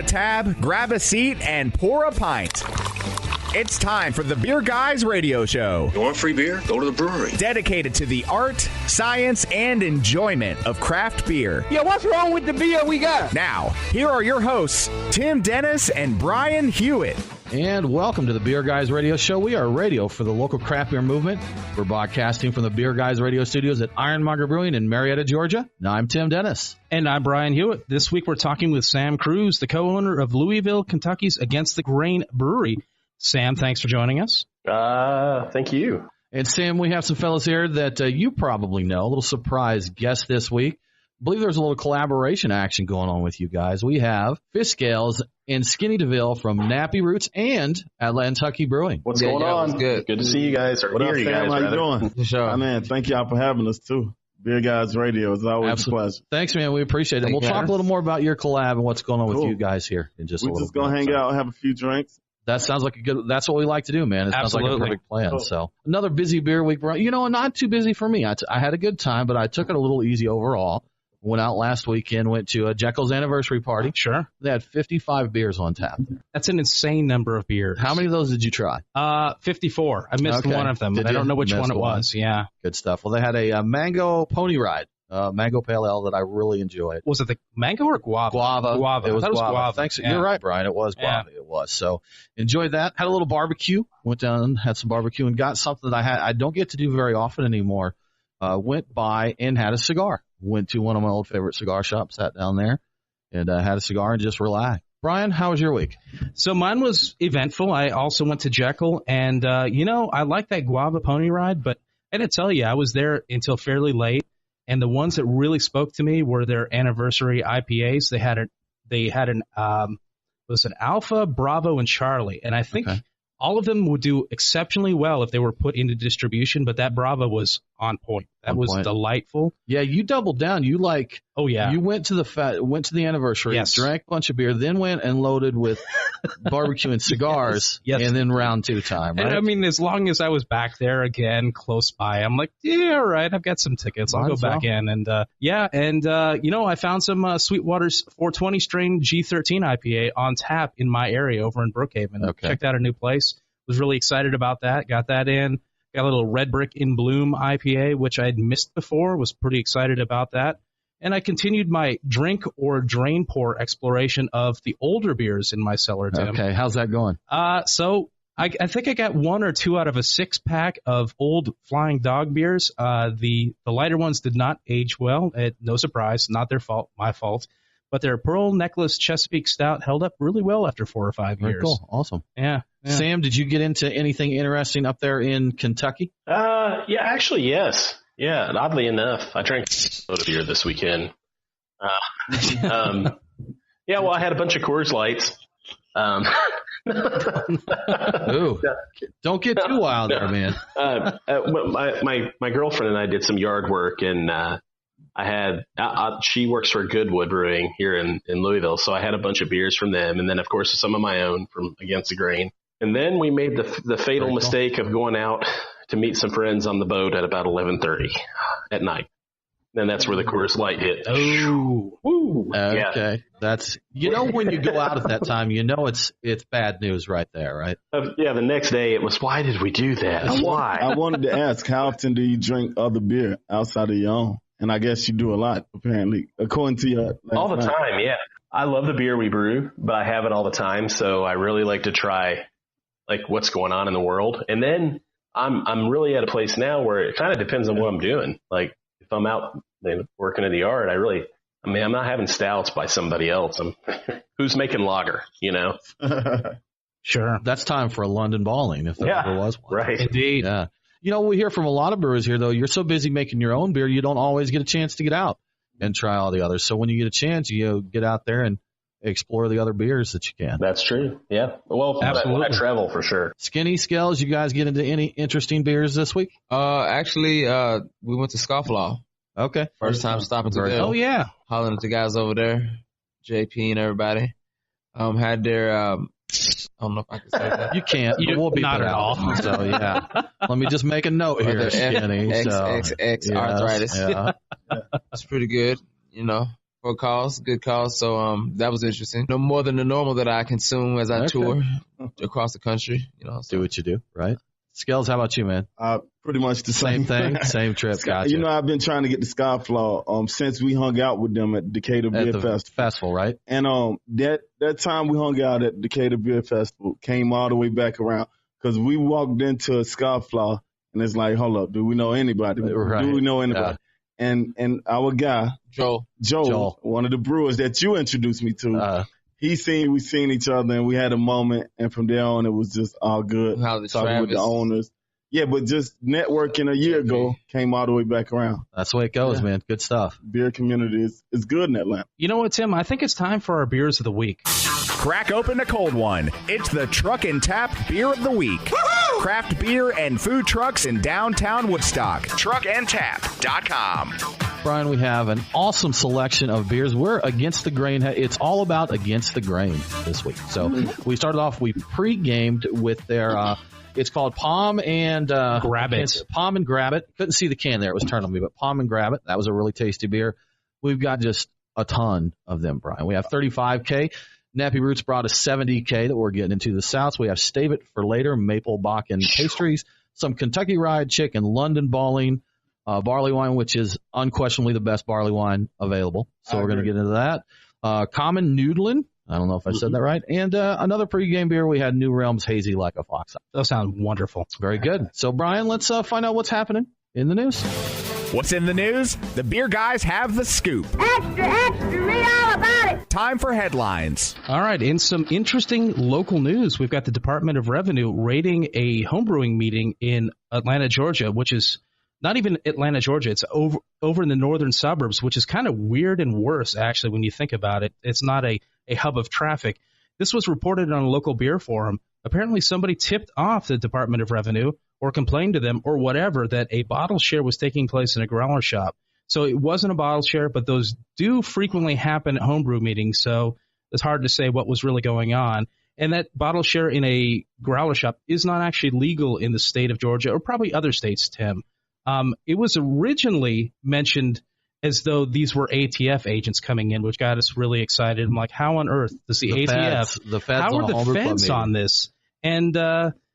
tab, grab a seat, and pour a pint. It's time for the Beer Guys Radio Show. You want free beer? Go to the brewery. Dedicated to the art, science, and enjoyment of craft beer. Yeah, what's wrong with the beer we got? Now, here are your hosts, Tim Dennis and Brian Hewitt. And welcome to the Beer Guys Radio Show. We are radio for the local craft beer movement. We're broadcasting from the Beer Guys Radio Studios at Ironmonger Brewing in Marietta, Georgia. Now, I'm Tim Dennis. And I'm Brian Hewitt. This week we're talking with Sam Cruz, the co-owner of Louisville, Kentucky's Against the Grain Brewery. Sam, thanks for joining us. Thank you. And Sam, we have some fellas here that you probably know, a little surprise guest this week. I believe there's a little collaboration action going on with you guys. We have Fish Scales and Skinny Deville from Nappy Roots and Atlantucky Brewing. What's going on? Good to see you guys. Or what up, Sam? How you doing? For sure. Man, thank y'all for having us, too. Beer Guys Radio is always a pleasure. Thanks, man. We appreciate it. We'll talk a little more about your collab and what's going on with you guys here in just a little bit. We're just going to hang out and have a few drinks. That sounds like that's what we like to do, man. It sounds like a perfect plan. Cool. So another busy beer week. Not too busy for me. I had a good time, but I took it a little easy overall. Went out last weekend, went to a Jekyll's anniversary party. Sure. They had 55 beers on tap there. That's an insane number of beers. How many of those did you try? 54. I missed one of them. I don't know which one it was. Yeah. Good stuff. Well, they had a mango pony ride. Mango pale ale that I really enjoyed. Was it the mango or guava? Guava. It was guava. Thanks. Yeah. You're right, Brian. It was guava. Yeah. It was. So enjoyed that. Had a little barbecue. Went down, had some barbecue, and got something that I don't get to do very often anymore. Went by and had a cigar. Went to one of my old favorite cigar shops, sat down there, and had a cigar and just relaxed. Brian, how was your week? So mine was eventful. I also went to Jekyll, and, I like that guava pony ride, but I got to tell you, I was there until fairly late. And the ones that really spoke to me were their anniversary IPAs. They had an Alpha, Bravo, and Charlie. And I think all of them would do exceptionally well if they were put into distribution. But that Bravo was on point. That was delightful. Yeah, you doubled down. You you went to the anniversary, drank a bunch of beer, then went and loaded with barbecue and cigars, and then round two time, right? And I mean, as long as I was back there again, close by, I'm like, yeah, all right, I've got some tickets. I'll go back in. And, I found some Sweetwater's 420 strain G13 IPA on tap in my area over in Brookhaven. Checked out a new place. Was really excited about that. Got that in. Got a little Red Brick in Bloom IPA, which I had missed before. Was pretty excited about that. And I continued my drink or drain pour exploration of the older beers in my cellar, Tim. Okay, how's that going? So I think I got 1 or 2 out of a 6-pack of old Flying Dog beers. The lighter ones did not age well. No surprise, not their fault, my fault. But their Pearl Necklace Chesapeake Stout held up really well after 4 or 5 years. Very cool. Awesome. Yeah. Sam, did you get into anything interesting up there in Kentucky? Yeah, actually, yes. Yeah, and oddly enough, I drank a lot of beer this weekend. Well, I had a bunch of Coors Lights. Ooh, don't get too wild there, man. My girlfriend and I did some yard work, and she works for Goodwood Brewing here in Louisville, so I had a bunch of beers from them, and then, of course, some of my own from Against the Grain. And then we made the fatal mistake of going out to meet some friends on the boat at about 11:30 at night. And that's where the Coors Light hit. Oh, woo. Okay. That's, when you go out at that time, it's bad news right there, right? The next day it was, why did we do that? Why? I wanted to ask, how often do you drink other beer outside of your own? And I guess you do a lot, apparently, according to your all the time, yeah. I love the beer we brew, but I have it all the time, so I really like to try what's going on in the world. And then I'm really at a place now where it kind of depends on what I'm doing. Like if I'm out working in the yard, I'm not having stouts by somebody else. Who's making lager, Sure. That's time for a London Balling if there ever was one. Right. Indeed. Yeah. We hear from a lot of brewers here, though, you're so busy making your own beer, you don't always get a chance to get out and try all the others. So when you get a chance, you get out there and explore the other beers that you can. That's true. Yeah. Well, absolutely. I travel for sure. Skinny Scales, you guys get into any interesting beers this week? Actually, we went to Scofflaw. Okay. First time stopping together. Oh, yeah. Hollering at the guys over there, JP and everybody. Had their, I don't know if I can say that. You can't. We'll be not at all. So, yeah. Let me just make a note here, Skinny. XXX arthritis. Yeah. It's pretty good, for a cause, good cause. So that was interesting. No more than the normal that I consume as I tour across the country. So. Do what you do, right? Skills, how about you, man? Pretty much the same thing, same trip. Gotcha. I've been trying to get the Skyflaw since we hung out with them at Decatur Beer Festival, right? And that time we hung out at Decatur Beer Festival came all the way back around because we walked into Skyflaw and it's like, hold up, do we know anybody? Right. Do we know anybody? And our guy Joel, one of the brewers that you introduced me to. We seen each other and we had a moment, and from there on it was just all good. Talking with the owners. Yeah, but just networking a year ago came all the way back around. That's the way it goes, man. Good stuff. Beer community is good in Atlanta. You know what, Tim? I think it's time for our beers of the week. Crack open a cold one. It's the Truck and Tap Beer of the Week. Woo-hoo! Craft beer and food trucks in downtown Woodstock. Truckandtap.com. Brian, we have an awesome selection of beers. We're against the grain. It's all about against the grain this week. So we started off, we pre-gamed with their, it's called Palm and Grab It. Palm and Grab It. Couldn't see the can there. It was turned on me, but Palm and Grab It. That was a really tasty beer. We've got just a ton of them, Brian. We have 35K. Nappy Roots brought a 70K that we're getting into the South. We have Stave It for later, Maple Bach and pastries, some Kentucky Fried Chicken, London Balling, barley wine, which is unquestionably the best barley wine available. So we're going to get into that. Common Noodlin'. I don't know if I said that right. And another pregame beer, we had New Realms Hazy Like a Fox. Those sound wonderful. Very good. So, Brian, let's find out what's happening in the news. What's in the news? The beer guys have the scoop. Extra, extra, read all about it. Time for headlines. All right, in some interesting local news, we've got the Department of Revenue raiding a homebrewing meeting in Atlanta, Georgia, which is not even Atlanta, Georgia. It's over in the northern suburbs, which is kind of weird and worse, actually, when you think about it. It's not a hub of traffic. This was reported on a local beer forum. Apparently, somebody tipped off the Department of Revenue or complained to them or whatever that a bottle share was taking place in a growler shop. So it wasn't a bottle share, but those do frequently happen at homebrew meetings, so it's hard to say what was really going on. And that bottle share in a growler shop is not actually legal in the state of Georgia or probably other states, Tim. It was originally mentioned as though these were ATF agents coming in, which got us really excited. I'm like, how on earth does the ATF, how are the feds on this? And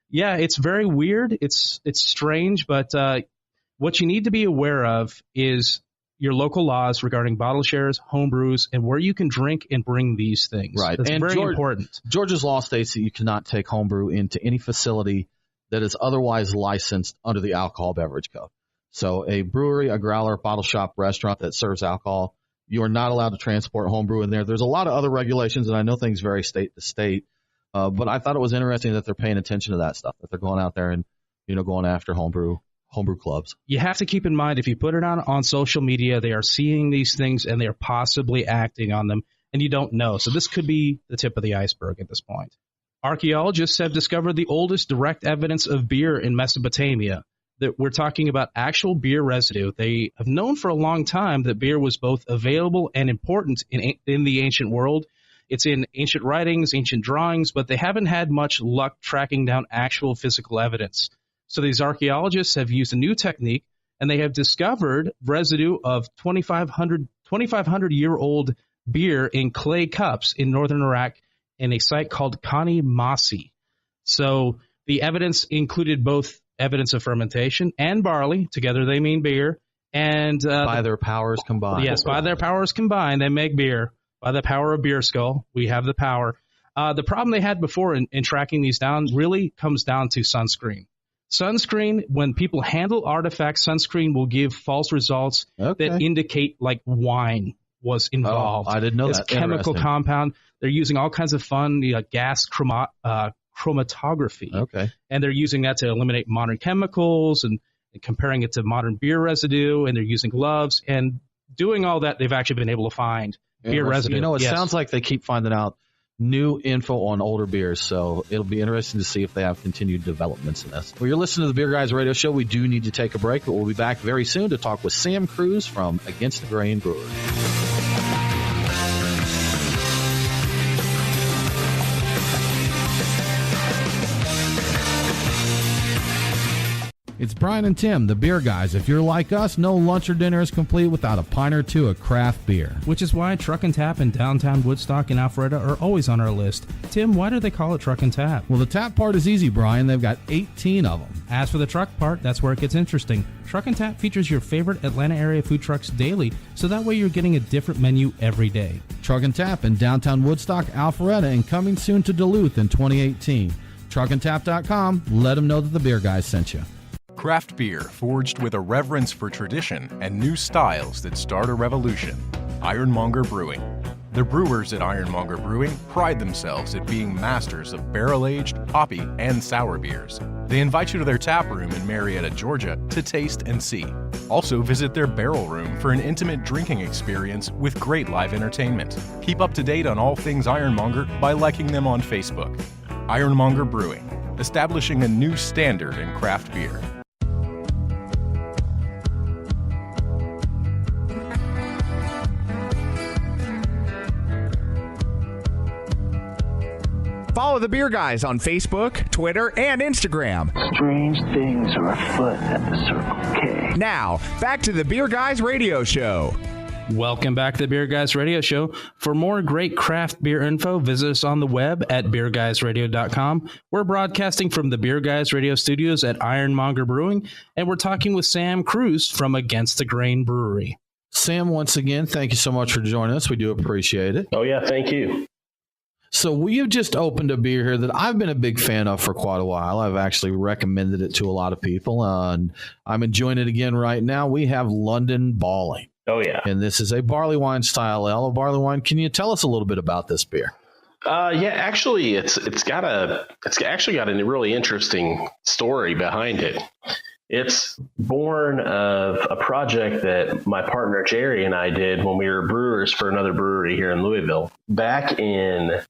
yeah, it's very weird. It's strange, but what you need to be aware of is your local laws regarding bottle shares, home brews, and where you can drink and bring these things. Right. That's very important. Georgia's law states that you cannot take homebrew into any facility that is otherwise licensed under the alcohol beverage code. So a brewery, a growler, bottle shop, restaurant that serves alcohol, you are not allowed to transport homebrew in there. There's a lot of other regulations, and I know things vary state to state. But I thought it was interesting that they're paying attention to that stuff, that they're going out there and, going after homebrew clubs. You have to keep in mind, if you put it on social media, they are seeing these things and they are possibly acting on them, and you don't know. So this could be the tip of the iceberg at this point. Archaeologists have discovered the oldest direct evidence of beer in Mesopotamia. That we're talking about actual beer residue. They have known for a long time that beer was both available and important in the ancient world. It's in ancient writings, ancient drawings, but they haven't had much luck tracking down actual physical evidence. So these archaeologists have used a new technique, and they have discovered residue of 2,500-year-old beer in clay cups in northern Iraq in a site called Kani Masi. So the evidence included both evidence of fermentation and barley. Together they mean beer. And by their powers combined. Yes, by their powers combined, they make beer. By the power of Beer Skull, we have the power. The problem they had before in tracking these down really comes down to sunscreen. Sunscreen, when people handle artifacts, sunscreen will give false results that indicate like wine was involved. Oh, I didn't know that. It's chemical compound. They're using all kinds of fun gas chromatography. Okay. And they're using that to eliminate modern chemicals and comparing it to modern beer residue, and they're using gloves. And doing all that, they've actually been able to find beer residue. It sounds like they keep finding out new info on older beers, so it'll be interesting to see if they have continued developments in this. Well, you're listening to the Beer Guys Radio Show. We do need to take a break, but we'll be back very soon to talk with Sam Cruz from Against the Grain Brewery. It's Brian and Tim, the beer guys. If you're like us, no lunch or dinner is complete without a pint or two of craft beer. Which is why Truck and Tap in downtown Woodstock and Alpharetta are always on our list. Tim, why do they call it Truck and Tap? Well, the tap part is easy, Brian. They've got 18 of them. As for the truck part, that's where it gets interesting. Truck and Tap features your favorite Atlanta area food trucks daily, so that way you're getting a different menu every day. Truck and Tap in downtown Woodstock, Alpharetta, and coming soon to Duluth in 2018. Truckandtap.com. Let them know that the beer guys sent you. Craft beer forged with a reverence for tradition and new styles that start a revolution. Ironmonger Brewing. The brewers at Ironmonger Brewing pride themselves at being masters of barrel-aged, hoppy, and sour beers. They invite you to their tap room in Marietta, Georgia to taste and see. Also visit their barrel room for an intimate drinking experience with great live entertainment. Keep up to date on all things Ironmonger by liking them on Facebook. Ironmonger Brewing, establishing a new standard in craft beer. Follow the Beer Guys on Facebook, Twitter, and Instagram. Strange things are afoot at the Circle K. Now, back to the Beer Guys radio show. Welcome back to the Beer Guys Radio Show. For more great craft beer info, visit us on the web at beerguysradio.com. We're broadcasting from the Beer Guys Radio Studios at Ironmonger Brewing, and we're talking with Sam Cruz from Against the Grain Brewery. Sam, once again, thank you so much for joining us. We do appreciate it. Oh, yeah, thank you. So we have just opened a beer here that I've been a big fan of for quite a while. I've actually recommended it to a lot of people, and I'm enjoying it again right now. We have London Balling. Oh, yeah. And this is a barley wine style ale, a barley wine. Can you tell us a little bit about this beer? Yeah, actually, it's actually got a really interesting story behind it. It's born of a project that my partner Jerry and I did when we were brewers for another brewery here in Louisville back in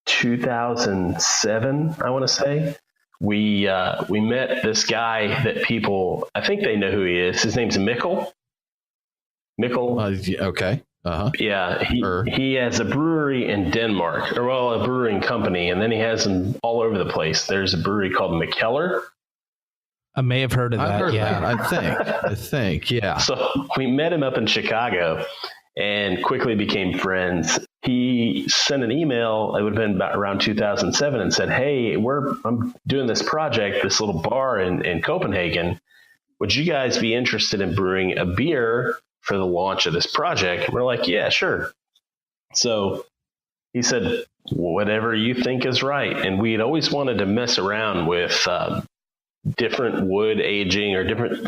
2007, I want to say. We met this guy that people, I think they know who he is. His name's Mikkel. Okay. Uh-huh. Yeah, he has a brewery in Denmark, a brewing company, and then he has them all over the place. There's a brewery called McKellar. I may have heard of that. I've heard that, I think, yeah. So we met him up in Chicago and quickly became friends. He sent an email, it would have been about around 2007, and said, hey, I'm doing this project, this little bar in Copenhagen. Would you guys be interested in brewing a beer for the launch of this project? And we're like, yeah, sure. So he said, whatever you think is right. And we had always wanted to mess around with different wood aging or different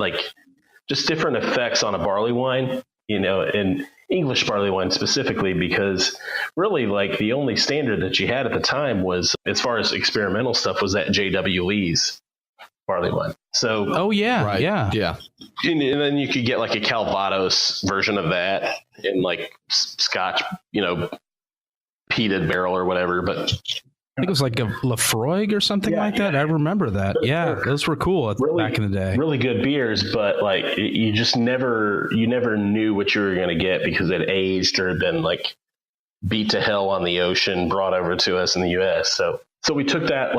effects on a barley wine, and English barley wine specifically, because really the only standard that you had at the time was, as far as experimental stuff, was that J.W. Lee's barley wine. So, oh yeah, right. yeah. And then you could get a Calvados version of that in Scotch, peated barrel or whatever, but I think it was like a Lafroig or something like that. I remember that. Yeah, those were cool back in the day. Really good beers, but you just never knew what you were going to get because it aged or had been beat to hell on the ocean, brought over to us in the U.S. So we took that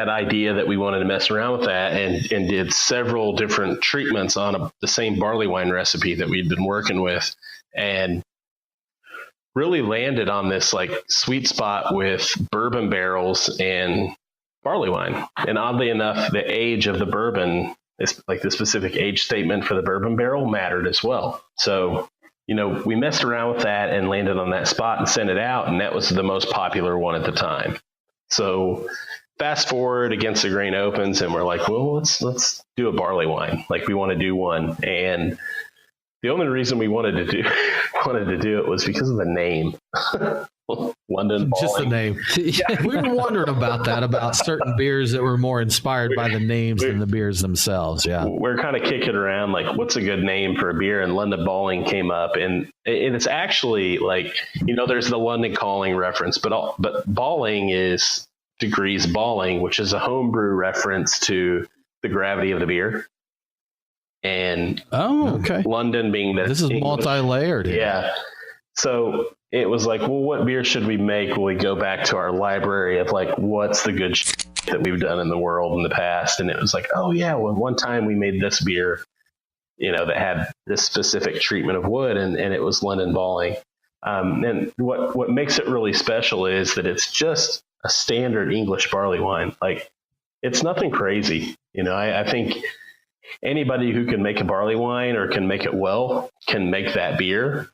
idea that we wanted to mess around with that and did several different treatments on the same barley wine recipe that we'd been working with, and really landed on this sweet spot with bourbon barrels and barley wine. And oddly enough, the age of the bourbon is the specific age statement for the bourbon barrel mattered as well. So, we messed around with that and landed on that spot and sent it out. And that was the most popular one at the time. So fast forward, Against the Grain opens and we're like, well, let's do a barley wine. We want to do one. And the only reason we wanted to do it was because of the name. London Balling. Just the name. Yeah, we were wondering about that, about certain beers that were more inspired by the names than the beers themselves. Yeah. We're kind of kicking around what's a good name for a beer, and London Balling came up, and it's actually there's the London Calling reference, but Balling is degrees Balling, which is a homebrew reference to the gravity of the beer. And okay, London being that this is multi-layered. Yeah. So it was well, what beer should we make? Will we go back to our library of what's the good that we've done in the world in the past. And it was like, oh yeah, well, one time we made this beer, that had this specific treatment of wood, and it was London Balling. And what makes it really special is that it's just a standard English barley wine. Like, it's nothing crazy. I think anybody who can make a barley wine or can make it well can make that beer.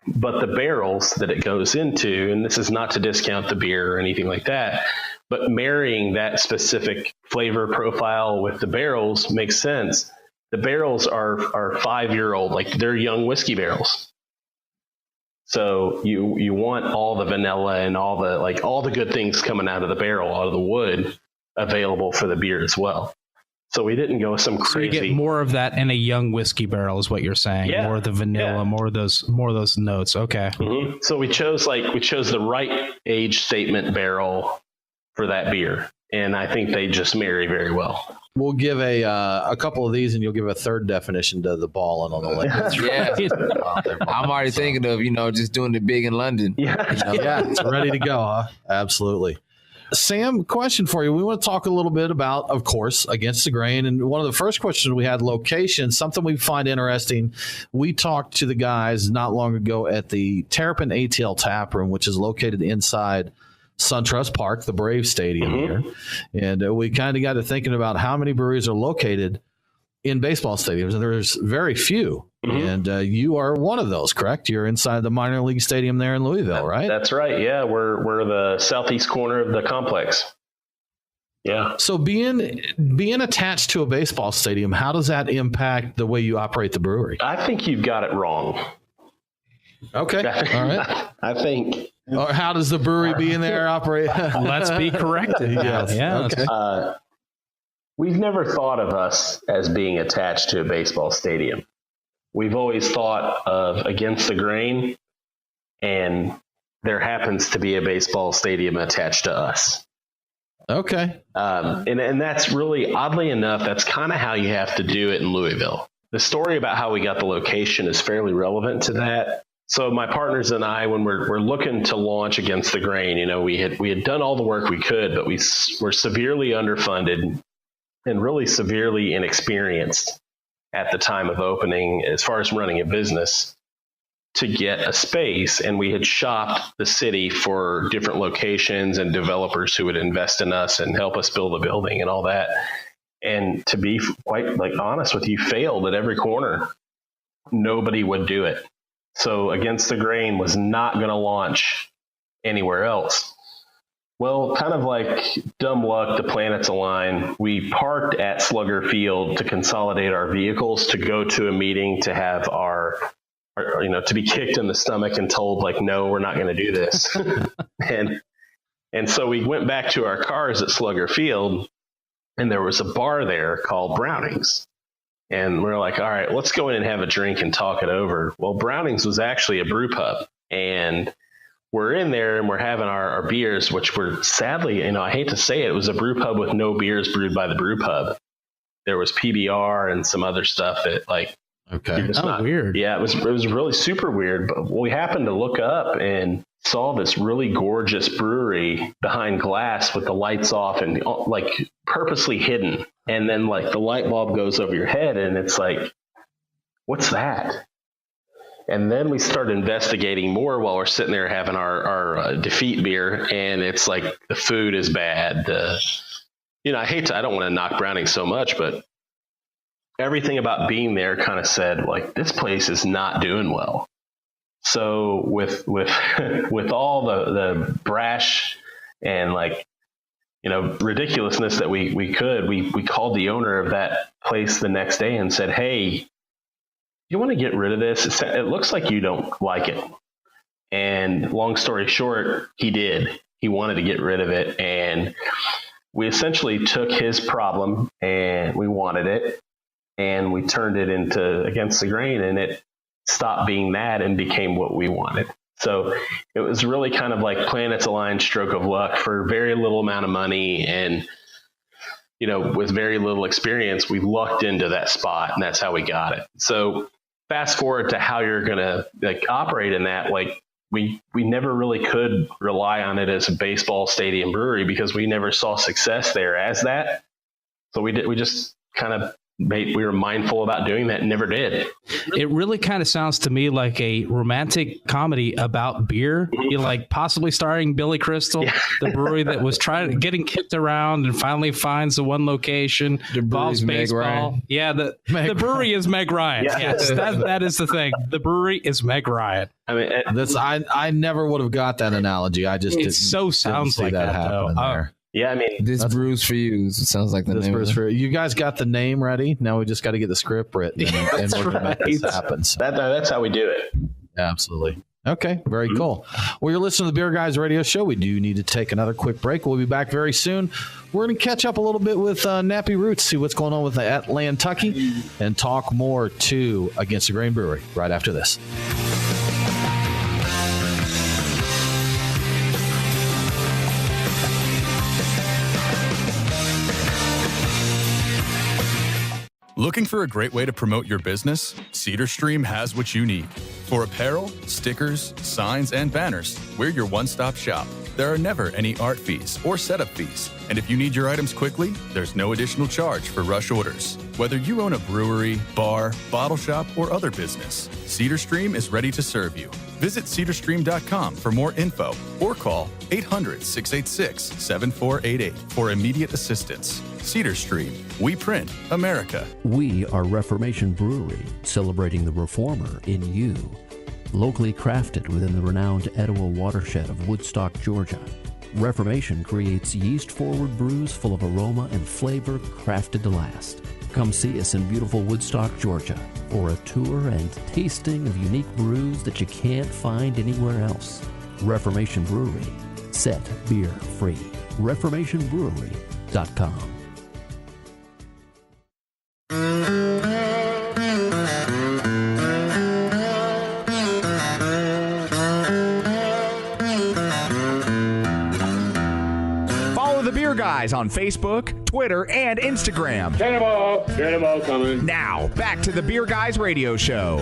But the barrels that it goes into, and this is not to discount the beer or anything like that, but marrying that specific flavor profile with the barrels makes sense. The barrels are 5-year-old, like they're young whiskey barrels. So you want all the vanilla and all the good things coming out of the barrel, out of the wood, available for the beer as well. So we didn't go some crazy. So you get more of that in a young whiskey barrel, is what you're saying. Yeah. More of the vanilla, more of those notes. Okay. Mm-hmm. So we chose the right age statement barrel for that beer, and I think they just marry very well. We'll give a couple of these, and you'll give a third definition to the ball and on the list. Yeah, I'm already thinking of just doing it big in London. Yeah, it's ready to go, huh? Absolutely. Sam, question for you. We want to talk a little bit about, of course, Against the Grain. And one of the first questions we had, location, something we find interesting. We talked to the guys not long ago at the Terrapin ATL Tap Room, which is located inside SunTrust Park, the Brave Stadium here. And we kind of got to thinking about how many breweries are located in baseball stadiums, and there's very few. And you are one of those, correct? You're inside the minor league stadium there in Louisville, right? That's right. Yeah, we're the southeast corner of the complex. Yeah. So being attached to a baseball stadium, how does that impact the way you operate the brewery? I think you've got it wrong. Okay. All right. I think. Or how does the brewery being there operate? Let's be corrected. Yes. Yeah. Okay. We've never thought of us as being attached to a baseball stadium. We've always thought of Against the Grain, and there happens to be a baseball stadium attached to us. Okay. And that's really, oddly enough, that's kind of how you have to do it in Louisville. The story about how we got the location is fairly relevant to that. So my partners and I, when we're looking to launch Against the Grain, we had done all the work we could, but we were severely underfunded and really severely inexperienced at the time of opening as far as running a business to get a space. And we had shopped the city for different locations and developers who would invest in us and help us build a building and all that. And to be quite honest with you, failed at every corner. Nobody would do it. So Against the Grain was not going to launch anywhere else. Well, kind of like dumb luck, the planets align. We parked at Slugger Field to consolidate our vehicles to go to a meeting to have our to be kicked in the stomach and told no, we're not going to do this. and so we went back to our cars at Slugger Field, and there was a bar there called Browning's. And we're like, all right, let's go in and have a drink and talk it over. Well, Browning's was actually a brew pub, and we're in there and we're having our beers, which were sadly, I hate to say it, was a brew pub with no beers brewed by the brew pub. There was PBR and some other stuff that okay. Weird. Yeah, it was really super weird. But we happened to look up and saw this really gorgeous brewery behind glass with the lights off and purposely hidden. And then the light bulb goes over your head and it's what's that? And then we start investigating more while we're sitting there having our defeat beer, and it's the food is bad. I don't want to knock Browning so much, but everything about being there kind of said this place is not doing well. So with all the brash and ridiculousness that we called the owner of that place the next day and said, hey, you want to get rid of this? It looks like you don't like it. And long story short, he did. He wanted to get rid of it. And we essentially took his problem and we wanted it. And we turned it into Against the Grain, and it stopped being that and became what we wanted. So it was really kind of planets aligned, stroke of luck for very little amount of money. And, with very little experience, we lucked into that spot, and that's how we got it. So fast forward to how you're going to operate in that, we never really could rely on it as a baseball stadium brewery because we never saw success there as that. So we just kind of we were mindful about doing that and never did. It really kind of sounds to me like a romantic comedy about beer. You like possibly starring Billy Crystal, the brewery that was getting kicked around and finally finds the one location. The involves baseball. Yeah, the brewery is Meg Ryan. Yeah. Yes, that is the thing. The brewery is Meg Ryan. I mean, I never would have got that analogy. I just sounds like that happening there. Yeah, I mean, this brews for you. It sounds like the this name. Brews for you. You guys got the name ready. Now we just got to get the script written and we're going to make this happen. So. That's how we do it. Absolutely. Okay, very cool. Well, you're listening to the Beer Guys Radio Show. We do need to take another quick break. We'll be back very soon. We're going to catch up a little bit with Nappy Roots, see what's going on with the Atlantucky, and talk more too Against the Grain Brewery right after this. Looking for a great way to promote your business? Cedar Stream has what you need. For apparel, stickers, signs, and banners, we're your one-stop shop. There are never any art fees or setup fees. And if you need your items quickly, there's no additional charge for rush orders. Whether you own a brewery, bar, bottle shop, or other business, Cedar Stream is ready to serve you. Visit cedarstream.com for more info or call 800-686-7488 for immediate assistance. Cedar Stream. We print America. We are Reformation Brewery, celebrating the reformer in you. Locally crafted within the renowned Etowah watershed of Woodstock, Georgia, Reformation creates yeast-forward brews full of aroma and flavor crafted to last. Come see us in beautiful Woodstock, Georgia, for a tour and tasting of unique brews that you can't find anywhere else. Reformation Brewery. Set beer free. ReformationBrewery.com. Follow the Beer Guys on Facebook, Twitter, and Instagram. Cannonball coming. Now, back to the Beer Guys Radio Show.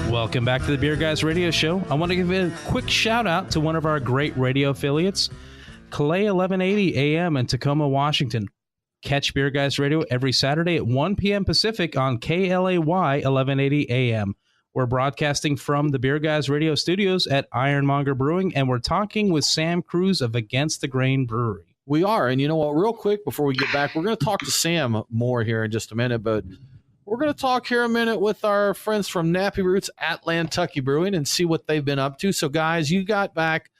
Welcome back to the Beer Guys Radio Show. I want to give a quick shout out to one of our great radio affiliates, Clay 1180 AM in Tacoma, Washington. Catch Beer Guys Radio every Saturday at 1 p.m. Pacific on KLAY 1180 AM. We're broadcasting from the Beer Guys Radio studios at Ironmonger Brewing, and we're talking with Sam Cruz of Against the Grain Brewery. We are, and you know what, real quick before we get back, we're going to talk to Sam more here in just a minute, but we're going to talk here a minute with our friends from Nappy Roots Atlantucky Brewing and see what they've been up to. So, guys, you got back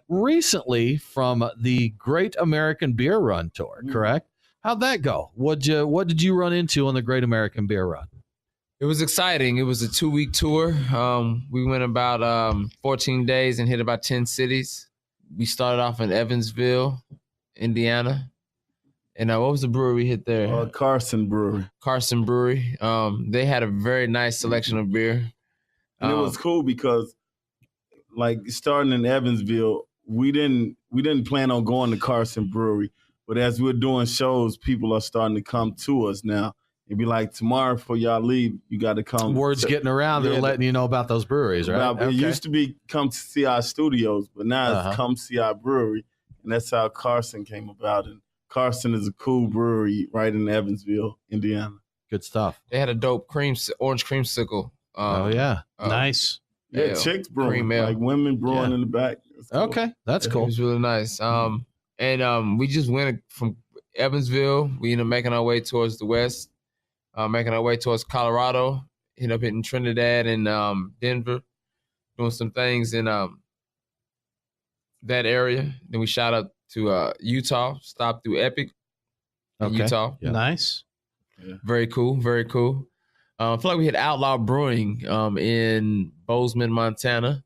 recently from the Great American Beer Run tour, correct? How'd that go? What did you run into on the Great American Beer Run? It was exciting. It was a 2-week tour. We went about 14 days and hit about 10 cities. We started off in Evansville, Indiana. And what was the brewery we hit there? Carson Brewery. Carson Brewery. They had a very nice selection of beer. And it was cool because, like, starting in Evansville, we didn't plan on going to Carson Brewery. But as we're doing shows, people are starting to come to us now. It'd be like, tomorrow before y'all leave, you got to come. Word's getting around. They're letting you know about those breweries, right? It used to be come to see our studios, but now it's come see our brewery. And that's how Carson came about. And Carson is a cool brewery right in Evansville, Indiana. Good stuff. They had a dope orange creamsicle. Nice. Yeah, chicks brewing, like women brewing in the back. Cool. Okay, that's cool. It was really nice. And we just went from Evansville. We ended up making our way towards the west, making our way towards Colorado, ended up hitting Trinidad and Denver, doing some things in that area. Then we shot up to Utah, stopped through Epic in Utah. Yeah. Nice. Yeah. Very cool, very cool. I feel like we hit Outlaw Brewing in Bozeman, Montana.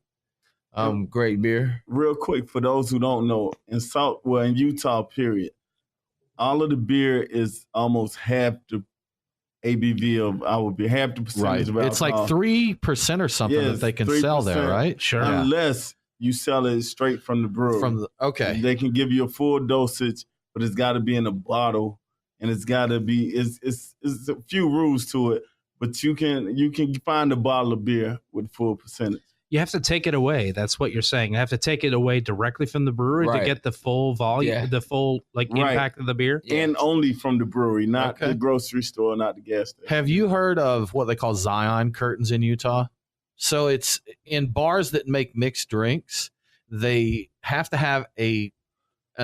Great beer. Real quick, for those who don't know, in Utah, period, all of the beer is almost half the ABV of our beer, half the percentage of alcohol. It's like 3% or something that they can 3%, sell there, right? Sure. Unless you sell it straight from the brewery. They can give you a full dosage, but it's got to be in a bottle, and it's got to be. It's a few rules to it, but you can find a bottle of beer with full percentage. You have to take it away. That's what you're saying. You have to take it away directly from the brewery to get the full volume, the full impact of the beer. And only from the brewery, not the grocery store, not the gas station. Have you heard of what they call Zion curtains in Utah? So it's in bars that make mixed drinks. They have to have an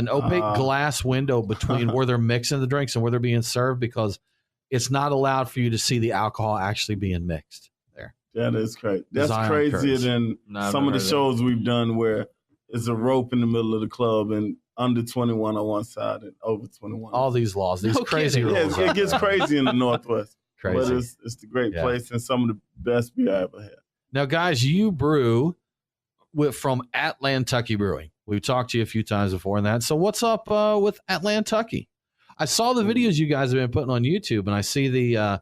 opaque glass window between where they're mixing the drinks and where they're being served, because it's not allowed for you to see the alcohol actually being mixed there. That is crazy. That's crazier than some of the shows we've done where it's a rope in the middle of the club and under 21 on one side and over 21. All these laws, these crazy rules. Yeah, it gets crazy in the Northwest. Crazy. But it's the great place and some of the best beer I ever had. Now, guys, you brew from Atlantucky Brewing. We've talked to you a few times before on that. So what's up with Atlantucky? I saw the videos you guys have been putting on YouTube, and I see the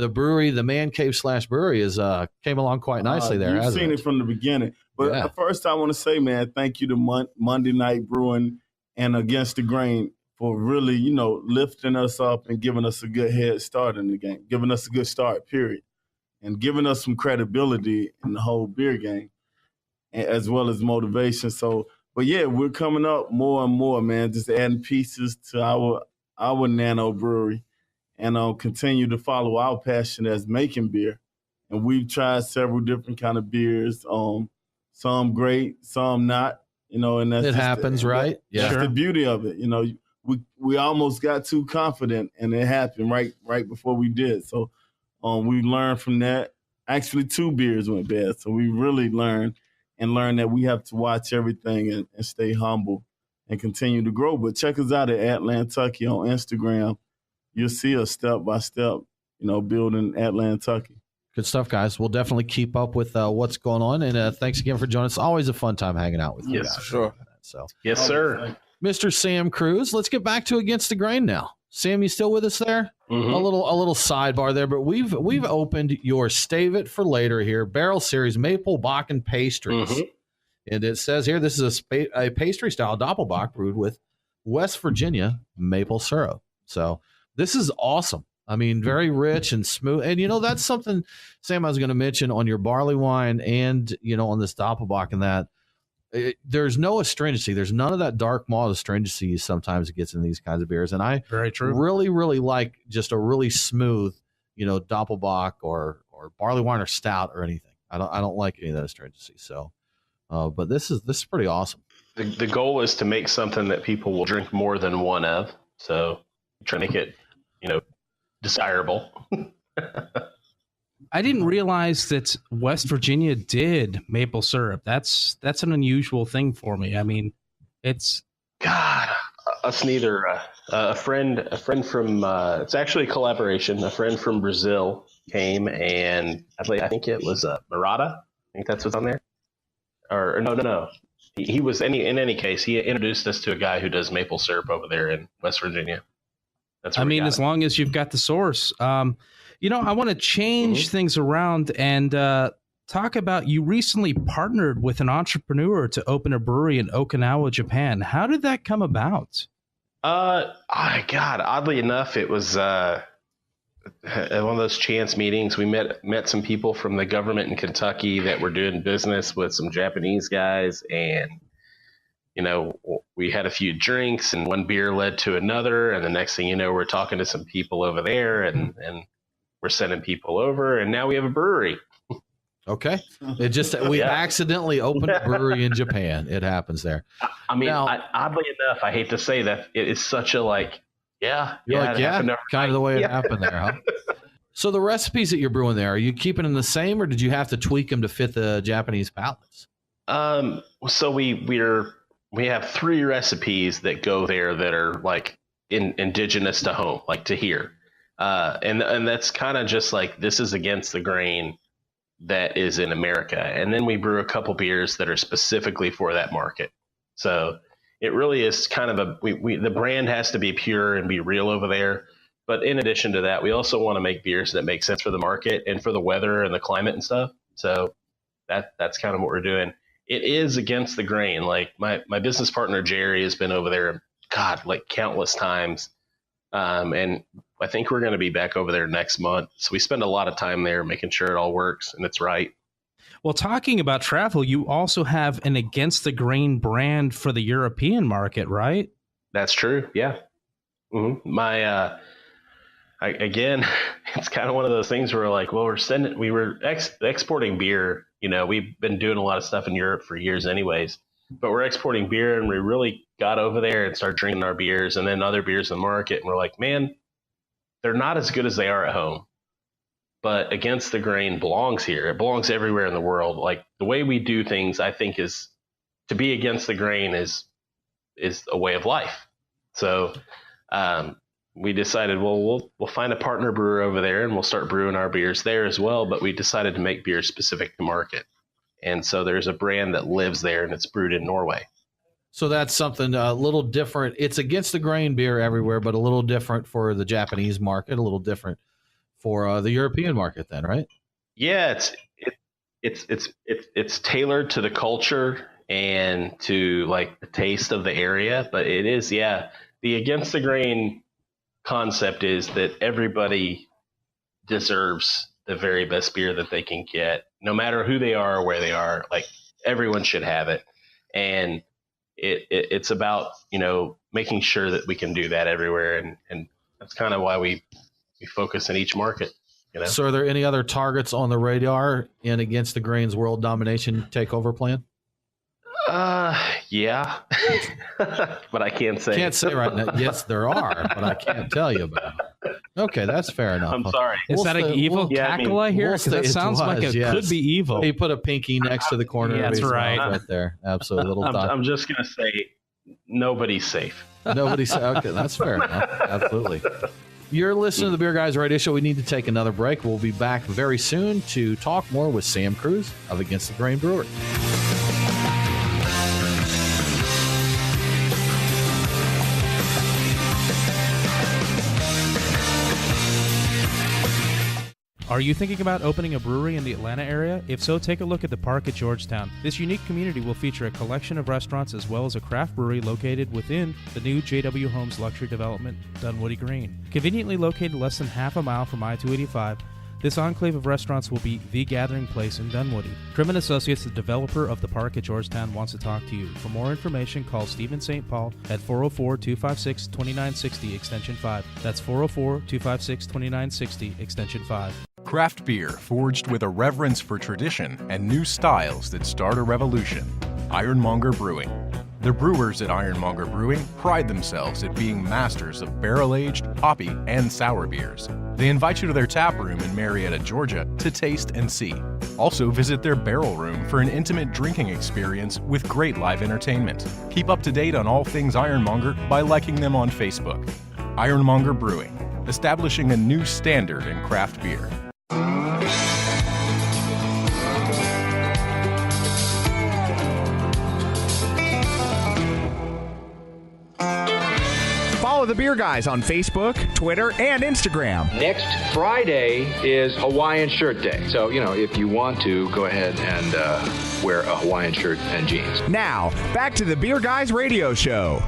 brewery, the man cave / brewery, is came along quite nicely there. You've seen it from the beginning. But first, I want to say, man, thank you to Monday Night Brewing and Against the Grain for really, lifting us up and giving us a good head start in the game, giving us a good start, period, and giving us some credibility in the whole beer game, as well as motivation. So, but yeah, we're coming up more and more, man, just adding pieces to our nano brewery, and continue to follow our passion as making beer. And we've tried several different kind of beers, some great, some not, and that's it happens, right? That's the beauty of it. We almost got too confident, and it happened right before we did. So we learned from that. Actually, 2 beers went bad, so we really learned that we have to watch everything and stay humble and continue to grow. But check us out at Atlantucky on Instagram. You'll see us step by step, building Atlantucky. Good stuff, guys. We'll definitely keep up with what's going on. And thanks again for joining us. Always a fun time hanging out with you guys. Sure. So, yes, sir. Mr. Sam Cruz, let's get back to Against the Grain now. Sam, you still with us there? Mm-hmm. A little sidebar there, but we've opened your Stave It for Later here barrel series maple Bakken pastries. Mm-hmm. And it says here this is a pastry style doppelbock brewed with West Virginia maple syrup. So this is awesome. I mean, very rich and smooth. And, that's something, Sam, I was going to mention on your barley wine and, on this doppelbock and that. There's no astringency. There's none of that dark malt astringency sometimes it gets in these kinds of beers. And I really, really like just a really smooth, doppelbock or barley wine or stout or anything. I don't like any of that astringency. So, but this is pretty awesome. The goal is to make something that people will drink more than one of. So try to make it, desirable. I didn't realize that West Virginia did maple syrup. That's an unusual thing for me. I mean, it's us neither. A friend from it's actually a collaboration. A friend from Brazil came, and I think it was Murata. I think that's what's on there. Or no. He was in any case. He introduced us to a guy who does maple syrup over there in West Virginia. As long as you've got the source. I want to change things around and talk about you recently partnered with an entrepreneur to open a brewery in Okinawa, Japan. How did that come about? Oddly enough, it was one of those chance meetings. We met some people from the government in Kentucky that were doing business with some Japanese guys, and we had a few drinks, and one beer led to another, and the next thing you know, we're talking to some people over there, and we're sending people over, and now we have a brewery. Okay. It just we accidentally opened a brewery in Japan. It happens there. I mean, oddly enough, I hate to say that it is such a kind of the way it happened there, huh? So the recipes that you're brewing there, are you keeping them the same, or did you have to tweak them to fit the Japanese palates? So we have 3 recipes that go there that are indigenous to home, to here. And that's kind of just this is Against the Grain that is in America. And then we brew a couple beers that are specifically for that market. So it really is kind of the brand has to be pure and be real over there. But in addition to that, we also want to make beers that make sense for the market and for the weather and the climate and stuff. So that's kind of what we're doing. It is Against the Grain. My business partner, Jerry, has been over there, countless times. And I think we're going to be back over there next month. So we spend a lot of time there making sure it all works and it's right. Well, talking about travel, you also have an Against the Grain brand for the European market, right? That's true. Yeah. Mm-hmm. Again, it's kind of one of those things where like, well, we were exporting beer. You know, we've been doing a lot of stuff in Europe for years anyways, but we're exporting beer, and we really got over there and started drinking our beers and then other beers in the market. And we're like, man, they're not as good as they are at home, but Against the Grain belongs here. It belongs everywhere in the world. Like the way we do things, I think is to be against the grain is a way of life. So, we decided, well, we'll find a partner brewer over there and we'll start brewing our beers there as well. But we decided to make beer specific to market. And so there's a brand that lives there and it's brewed in Norway. So that's something a little different. It's Against the Grain beer everywhere, but a little different for the Japanese market, a little different for the European market then, right? Yeah, it's tailored to the culture and to like the taste of the area. But it is, the Against the Grain concept is that everybody deserves the very best beer that they can get, no matter who they are or where they are. Like everyone should have it, and it's about making sure that we can do that everywhere, and that's kind of why we focus in each market. So, are there any other targets on the radar in Against the Grain's world domination takeover plan? Yeah, but I can't say. Can't say right now. Yes, there are, but I can't tell you about it. Okay, that's fair enough. I'm sorry. Is that an evil cackle I hear? Because that sounds like it could be evil. He put a pinky next to the corner of his mouth right there. Absolutely. Little I'm just going to say nobody's safe. Nobody's safe. Okay, that's fair enough. Absolutely. You're listening to the Beer Guys Radio Show. We need to take another break. We'll be back very soon to talk more with Sam Cruz of Against the Grain Brewery. Are you thinking about opening a brewery in the Atlanta area? If so, take a look at the Park at Georgetown. This unique community will feature a collection of restaurants as well as a craft brewery located within the new JW Homes luxury development, Dunwoody Green. Conveniently located less than half a mile from I-285, this enclave of restaurants will be the gathering place in Dunwoody. Trim & Associates, the developer of the Park at Georgetown, wants to talk to you. For more information, call Stephen St. Paul at 404-256-2960, extension 5. That's 404-256-2960, extension 5. Craft beer forged with a reverence for tradition and new styles that start a revolution. Ironmonger Brewing. The brewers at Ironmonger Brewing pride themselves at being masters of barrel-aged, hoppy, and sour beers. They invite you to their tap room in Marietta, Georgia to taste and see. Also visit their barrel room for an intimate drinking experience with great live entertainment. Keep up to date on all things Ironmonger by liking them on Facebook. Ironmonger Brewing, establishing a new standard in craft beer. Follow the Beer Guys on Facebook, Twitter, and Instagram. Next Friday is Hawaiian Shirt Day. So, if you want to, go ahead and wear a Hawaiian shirt and jeans. Now, back to the Beer Guys Radio Show.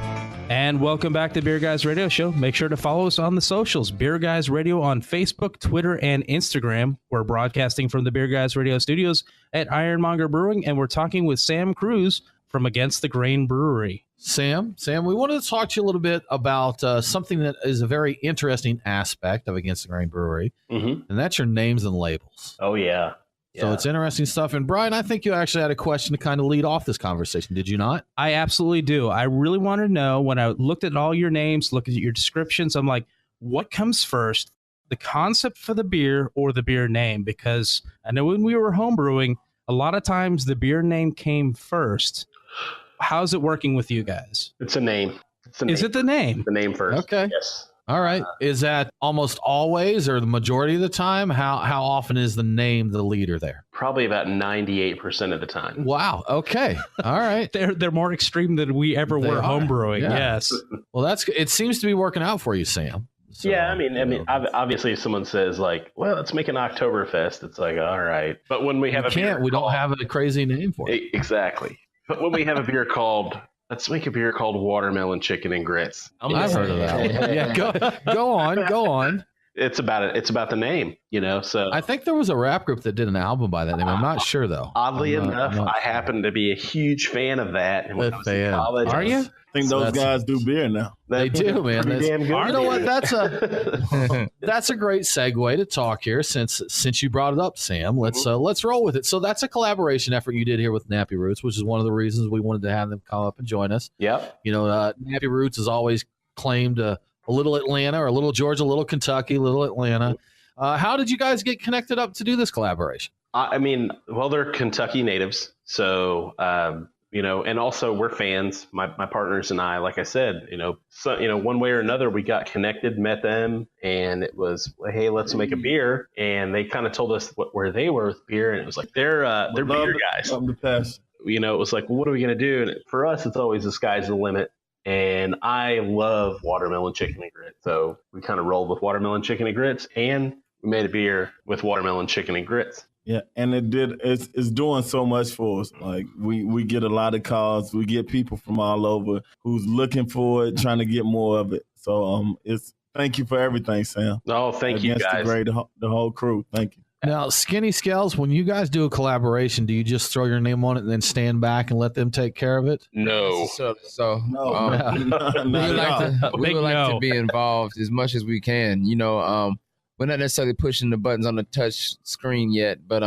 And welcome back to Beer Guys Radio Show. Make sure to follow us on the socials. Beer Guys Radio on Facebook, Twitter, and Instagram. We're broadcasting from the Beer Guys Radio studios at Ironmonger Brewing, and we're talking with Sam Cruz from Against the Grain Brewery. Sam, we wanted to talk to you a little bit about something that is a very interesting aspect of Against the Grain Brewery, and that's your names and labels. Oh, yeah. So it's interesting stuff. And Brian, I think you actually had a question to kind of lead off this conversation. Did you not? I absolutely do. I really want to know, when I looked at all your names, looked at your descriptions, I'm like, what comes first, the concept for the beer or the beer name? Because I know when we were homebrewing, a lot of times the beer name came first. How's it working with you guys? It's a name. Is it the name? The name first. Okay. Yes. All right. Is that almost always or the majority of the time? How often is the name the leader there? Probably about 98% of the time. Wow. Okay. All right. They're more extreme than we ever were homebrewing. Yeah. Yes. Well, it seems to be working out for you, Sam. So, yeah, I mean, obviously, if someone says like, "Well, let's make an Oktoberfest," it's like, all right. But when we have we don't have a crazy name for it. Exactly. But when we have a beer called, let's make a beer called Watermelon Chicken and Grits. I've heard of that one. Yeah, go on. It's about it. It's about the name, So I think there was a rap group that did an album by that name. I'm not sure though. Oddly enough, I happen to be a huge fan of that. And when I was in college, are you? I think those guys do beer now. They do, man. Damn good. You know what? That's a great segue to talk here. Since you brought it up, Sam, let's roll with it. So that's a collaboration effort you did here with Nappy Roots, which is one of the reasons we wanted to have them come up and join us. Yep. Nappy Roots has always claimed a little Atlanta, or a little Georgia, a little Kentucky, a little Atlanta. How did you guys get connected up to do this collaboration? They're Kentucky natives, so and also we're fans. My partners and I, like I said, one way or another, we got connected, met them, and it was, hey, let's make a beer. And they kind of told us where they were with beer, and it was like they're beer guys. It was like, well, what are we gonna do? And for us, it's always the sky's the limit. And I love watermelon chicken and grits, so we kind of rolled with watermelon chicken and grits, and we made a beer with watermelon chicken and grits. Yeah, and it's doing so much for us. Like we get a lot of calls. We get people from all over who's looking for it, trying to get more of it. So thank you for everything, Sam. Oh, thank you guys. The whole crew. Thank you. Now, Skinny Scales, when you guys do a collaboration, do you just throw your name on it and then stand back and let them take care of it? No. We would like to be involved as much as we can. We're not necessarily pushing the buttons on the touch screen yet, but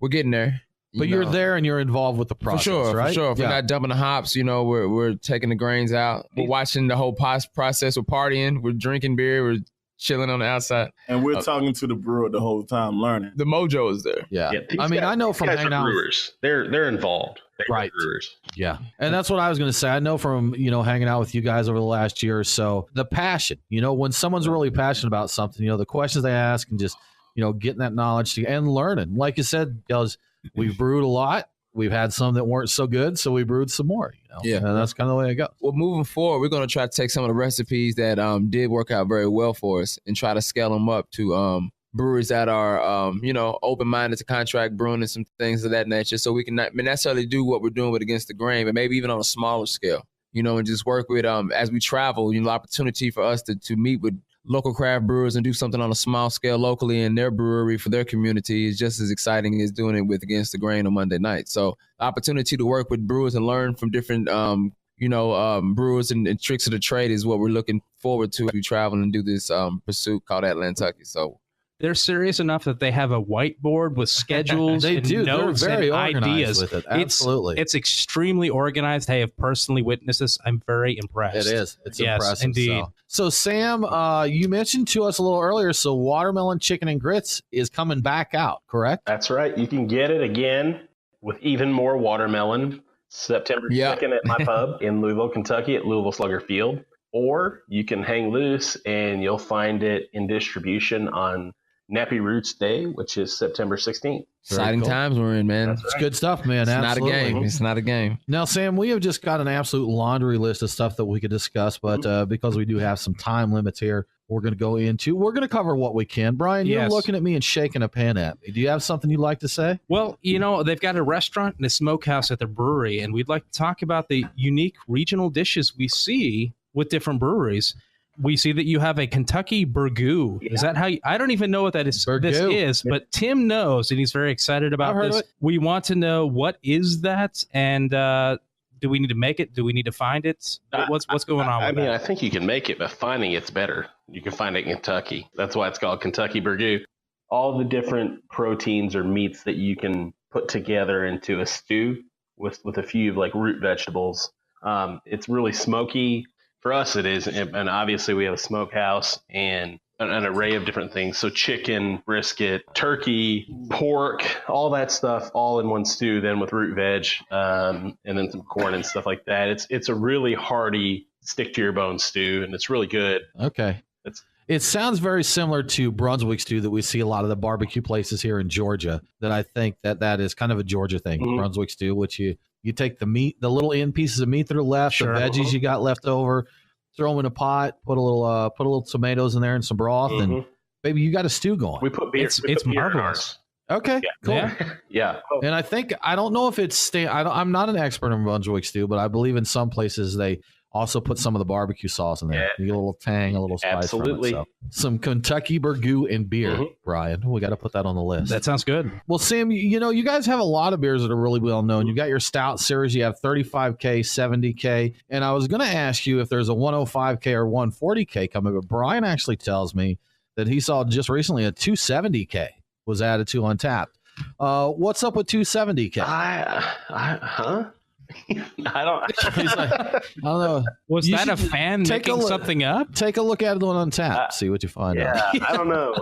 we're getting there. But you're there and you're involved with the process, right? For sure. If we're not dumping the hops, we're taking the grains out. We're watching the whole process. We're partying. We're drinking beer. We're chilling on the outside. And we're talking to the brewer the whole time, learning. The mojo is there. Yeah. I know from hanging out. Brewers. They're involved. Right. Brewers. Yeah. And that's what I was going to say. I know from, hanging out with you guys over the last year or so, the passion, when someone's really passionate about something, the questions they ask and just, getting that knowledge and learning. Like you said, guys, we've brewed a lot. We've had some that weren't so good, so we brewed some more. Yeah, and that's kind of the way it goes. Well, moving forward, we're going to try to take some of the recipes that did work out very well for us and try to scale them up to breweries that are open-minded to contract brewing and some things of that nature. So we can not necessarily do what we're doing with Against the Grain, but maybe even on a smaller scale. And just work with as we travel. Opportunity for us to meet with local craft brewers and do something on a small scale locally in their brewery for their community is just as exciting as doing it with Against the Grain on Monday night. So opportunity to work with brewers and learn from different, brewers and tricks of the trade is what we're looking forward to as we travel and do this pursuit called Atlantucky. So they're serious enough that they have a whiteboard with schedules and notes They're very and organized ideas. With it. Absolutely. It's extremely organized. I have personally witnessed this. I'm very impressed. It is. It's yes, impressive. Indeed. So Sam, you mentioned to us a little earlier, so Watermelon Chicken and Grits is coming back out, correct? That's right. You can get it again with even more watermelon September 2nd at my pub in Louisville, Kentucky at Louisville Slugger Field. Or you can hang loose and you'll find it in distribution on Nappy Roots Day, which is September 16th. Exciting times we're in, man. It's good stuff, man. It's Absolutely. not a game. It's not a game. Now, Sam, we have just got an absolute laundry list of stuff that we could discuss, but because we do have some time limits here, we're going to cover what we can. Brian, you're looking at me and shaking a pen at me. Do you have something you'd like to say? Well, they've got a restaurant and a smokehouse at their brewery, and we'd like to talk about the unique regional dishes we see with different breweries. We see that you have a Kentucky burgoo. Yeah. Is that how I don't even know what that is. This is, but Tim knows, and he's very excited about this. We want to know, what is that, and do we need to make it? Do we need to find it? What's going on with that? I think you can make it, but finding it's better. You can find it in Kentucky. That's why it's called Kentucky burgoo. All the different proteins or meats that you can put together into a stew with a few root vegetables. It's really smoky. For us, it is, and obviously we have a smokehouse and an array of different things. So chicken, brisket, turkey, pork, all that stuff, all in one stew, then with root veg, and then some corn and stuff like that. It's a really hearty, stick-to-your-bone stew, and it's really good. Okay. It sounds very similar to Brunswick stew that we see a lot of the barbecue places here in Georgia, that I think that is kind of a Georgia thing, Brunswick stew, which you take the meat, the little end pieces of meat that are left, the veggies you got left over, throw them in a pot, put a little tomatoes in there and some broth, and baby, you got a stew going. We put beer. It's marvelous. Okay, cool. Yeah. And I don't know if it's I'm not an expert on Brunswick stew, but I believe in some places they Also put some of the barbecue sauce in there. Yeah. You get a little tang, a little spice. Absolutely. From it, so. Some Kentucky burgoo and beer, Brian. We got to put that on the list. That sounds good. Well, Sam, you guys have a lot of beers that are really well known. You got your stout series. You have 35K, 70K. And I was going to ask you if there's a 105K or 140K coming, but Brian actually tells me that he saw just recently a 270K was added to Untapped. What's up with 270K? I don't. He's like, I don't know. Was that a fan making something up? Take a look at it on Untapped. See what you find out. I don't know.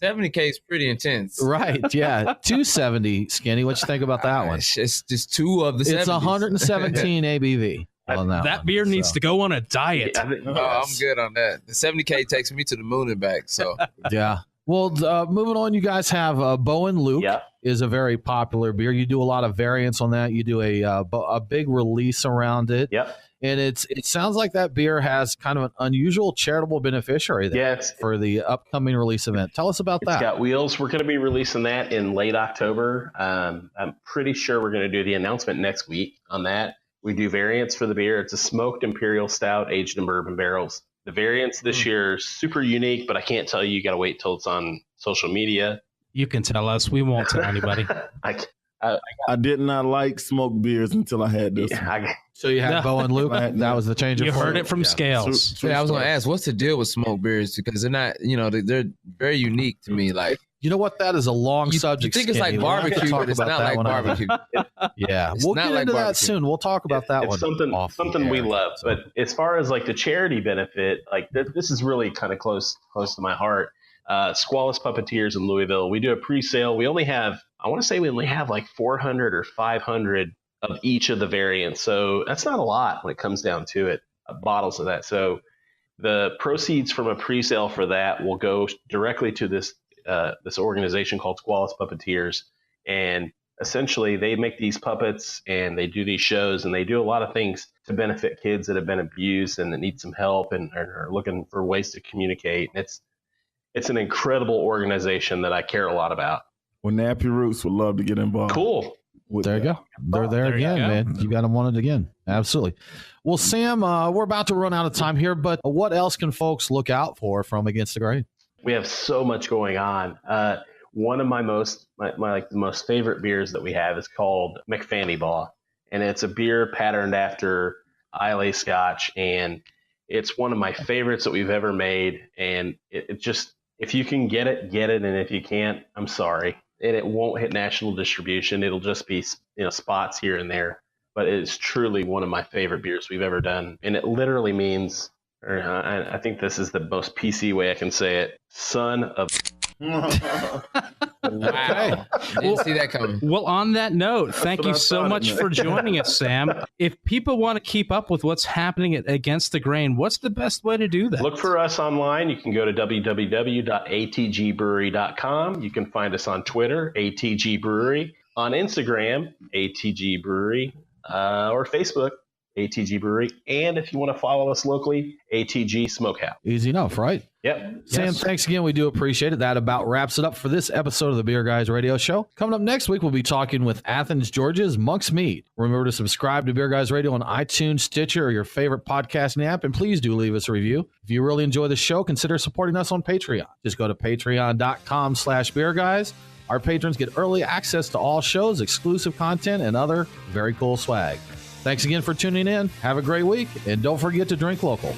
70K is pretty intense. Right. Yeah. 270 Skinny. What you think about that one? It's just two of the 70s. It's 117 ABV. On that beer needs to go on a diet. I'm good on that. The 70K takes me to the moon and back. So yeah. Well, moving on, you guys have Bo and Luke is a very popular beer. You do a lot of variants on that. You do a big release around it. Yep. And it sounds like that beer has kind of an unusual charitable beneficiary there for the upcoming release event. Tell us about that. It's got wheels. We're going to be releasing that in late October. I'm pretty sure we're going to do the announcement next week on that. We do variants for the beer. It's a smoked imperial stout aged in bourbon barrels. The variants this year are super unique, but I can't tell you. You got to wait till it's on social media. You can tell us. We won't tell anybody. I did not like smoked beers until I had this. So you had Bo and Luke. That was the change. You heard it from Scales. I was going to ask, what's the deal with smoked beers? Because they're not, they're very unique to me. Like, you know what? That is a long subject. You think it's like barbecue, but it's not like barbecue. Yeah, we'll get into that soon. We'll talk about that one. Something we love. But as far as like the charity benefit, like this is really kind of close to my heart. Squalus Puppeteers in Louisville. We do a pre-sale. We only have like 400 or 500 of each of the variants. So that's not a lot when it comes down to it. Bottles of that. So the proceeds from a pre-sale for that will go directly to this organization called Squalus Puppeteers, and essentially they make these puppets and they do these shows and they do a lot of things to benefit kids that have been abused and that need some help and are looking for ways to communicate. And it's an incredible organization that I care a lot lot Well, Nappy Roots would love to get involved. Cool. There you go. They're there again, man. You got them on it again. Absolutely. Well, Sam, we're about to run out of time here, but what else can folks look out for from Against the Grain? We have so much going on. One of my the most favorite beers that we have is called McFanny Baugh, and it's a beer patterned after Islay Scotch, and it's one of my favorites that we've ever made. And it just, if you can get it, and if you can't, I'm sorry. And it won't hit national distribution. It'll just be spots here and there. But it is truly one of my favorite beers we've ever done, and it literally means. I think this is the most PC way I can say it. Son of. Wow. Didn't see that coming. Well, on that note, thank you so much for joining us, Sam. If people want to keep up with what's happening at Against the Grain, what's the best way to do that? Look for us online. You can go to www.atgbrewery.com. You can find us on Twitter, ATG Brewery, on Instagram, ATG Brewery, or Facebook, ATG Brewery, and if you want to follow us locally, ATG Smokehouse. Easy enough, right? Yep. Sam, thanks again. We do appreciate it. That about wraps it up for this episode of the Beer Guys Radio Show. Coming up next week, we'll be talking with Athens, Georgia's Monk's Mead. Remember to subscribe to Beer Guys Radio on iTunes, Stitcher, or your favorite podcasting app, and please do leave us a review. If you really enjoy the show, consider supporting us on Patreon. Just go to patreon.com/beerguys. Our patrons get early access to all shows, exclusive content, and other very cool swag. Thanks again for tuning in. Have a great week, and don't forget to drink local.